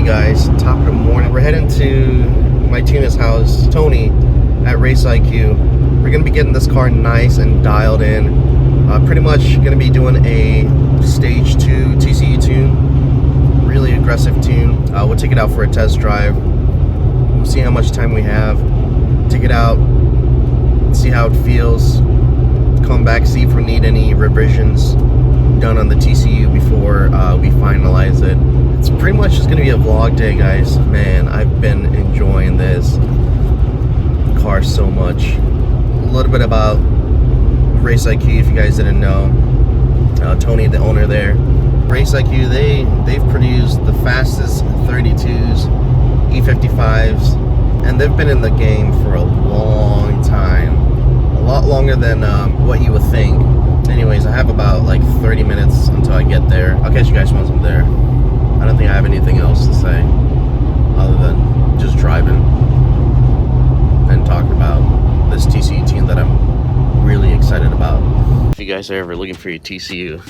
guys, top of the morning. We're heading to my tuner's house, Tony, at RaceIQ. We're gonna be getting this car nice and dialed in. Pretty much gonna be doing a stage 2 TCU tune, really aggressive tune. We'll take it out for a test drive. We'll see how much time we have. Take it out, see how it feels. Come back, see if we need any revisions done on the TCU before we finalize it. It's pretty much just gonna be a vlog day, guys. Man, I've been enjoying this car so much. A little bit about RaceIQ, if you guys didn't know. Tony, the owner there. RaceIQ, they've produced the fastest 32s, E55s, and they've been in the game for a long time. A lot longer than what you would think. Anyways, I have about like 30 minutes until I get there. I'll catch you guys once I'm there. I don't think I have anything else to say other than just driving and talking about this TCU team that I'm really excited about. If you guys are ever looking for your TCU,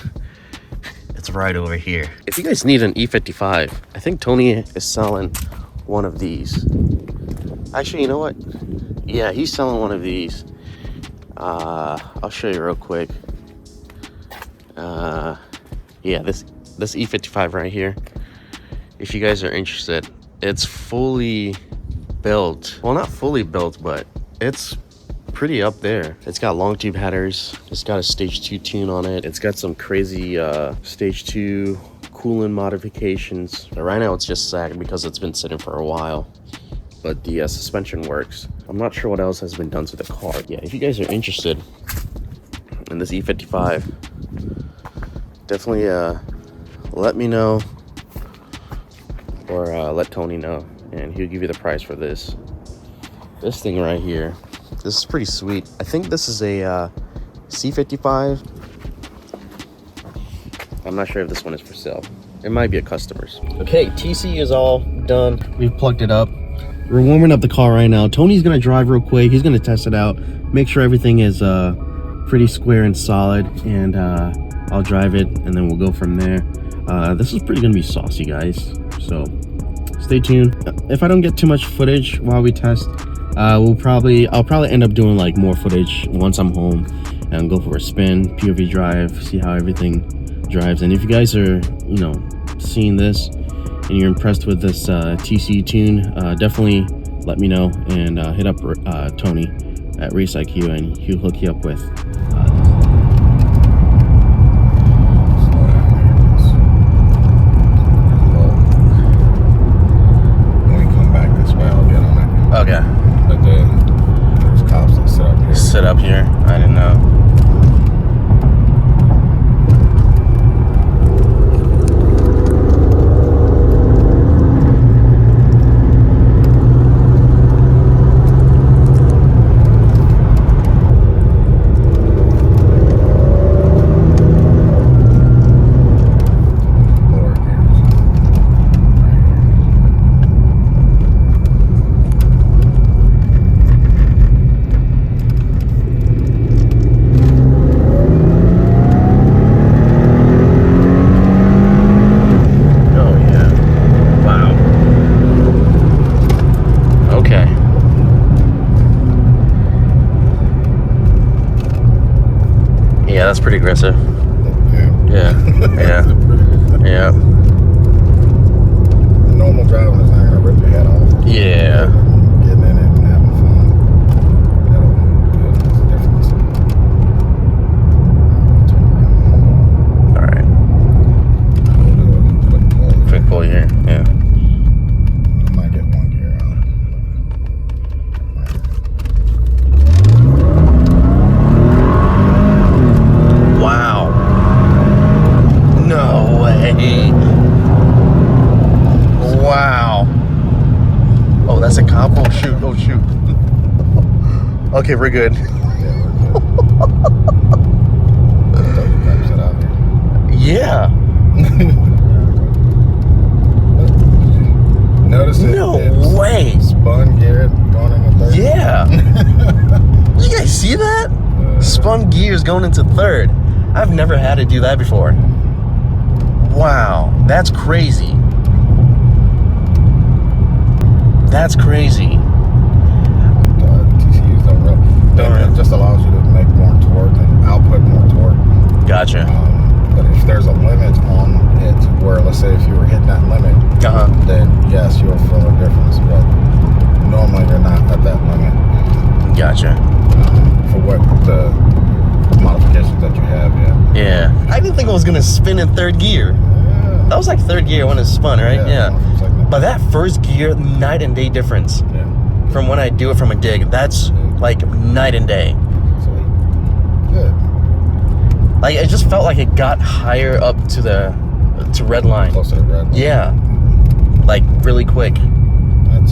it's right over here. If you guys need an E55, I think Tony is selling one of these. Actually, you know what? Yeah, he's selling one of these. I'll show you real quick. Yeah, this E55 right here. If you guys are interested, it's fully built. Well, not fully built, but it's pretty up there. It's got long tube headers. It's got a stage 2 tune on it. It's got some crazy stage 2 coolant modifications. But right now it's just sagging because it's been sitting for a while. But the suspension works. I'm not sure what else has been done to the car. Yeah, if you guys are interested in this E55, definitely let me know, or let Tony know, and he'll give you the price for this. This thing right here, this is pretty sweet. I think this is a C55. I'm not sure if this one is for sale. It might be a customer's. Okay, TC is all done. We've plugged it up. We're warming up the car right now. Tony's gonna drive real quick. He's gonna test it out, make sure everything is pretty square and solid, and I'll drive it, and then we'll go from there. This is pretty gonna be saucy, guys, so stay tuned. If I don't get too much footage while we test, I'll probably end up doing like more footage once I'm home and go for a spin, POV drive, see how everything drives. And if you guys are, you know, seeing this and you're impressed with this TC tune, definitely let me know, and hit up Tony at RaceIQ, and he'll hook you up with okay. But there's cops that sit up here. Sit up here? I didn't know. Yeah, that's pretty aggressive. Yeah. Yeah. The normal driving is not gonna rip your head off. Yeah. Getting in it and having fun. That'll be good. That's the difference. All right. Quick pull here. Yeah. I might get one gear out. Wow. No way. Wow. Oh, that's a cop. Oh, shoot. Oh, shoot. Okay, we're good. Yeah. Notice it? No way. Spun gear going in the third. Yeah. You guys see that? Spun gears going into third. I've never had to do that before. Wow, that's crazy. That's crazy. TCUs don't really. It just allows you to make more torque and output more torque. Gotcha. But if there's a limit on it, where let's say if you were hitting that limit, then yes, you'll feel a difference. But normally you're not at that limit. Gotcha. For what the modifications that you have, yeah. Yeah. I didn't think it was gonna spin in third gear. Yeah. That was like third gear when it spun, right? Yeah. But that first gear, night and day difference. Yeah. From when I do it from a dig, that's like night and day. Sweet. Good. Like it just felt like it got higher up to red line. Closer to red line. Yeah. Like really quick. That's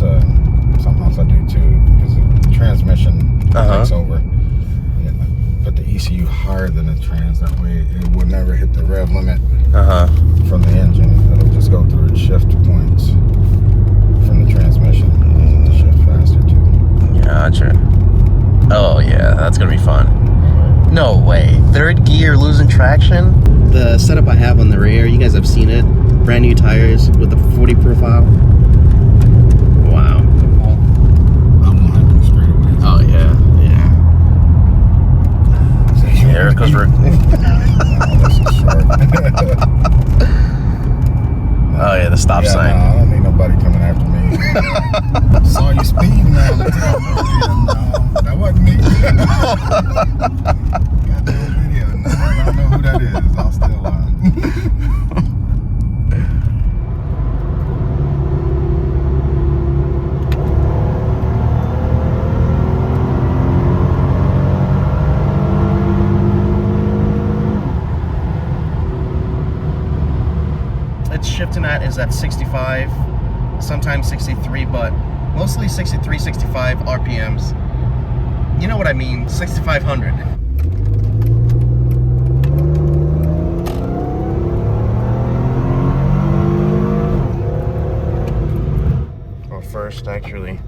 something else I do too, because the transmission takes over. And I put the ECU higher than the trans, that way it would never hit the rev limit from the engine. It'll just go through the shift points from the transmission. The shift faster too. Gotcha. Oh yeah, that's gonna be fun. No way. Third gear losing traction? The setup I have on the rear, you guys have seen it. Brand new tires with the 40 profile. Wow. I'm liking straight away. Oh yeah, yeah. There goes Rick. Oh yeah, the stop sign. No, I don't need nobody coming after me. Saw you speeding now. No, that wasn't me. Got the video. No, I don't know who that is. I'll still lie. It's shifting is at 65, sometimes 63, but mostly 63, 65 RPMs. You know what I mean, 6,500. Well, first, actually.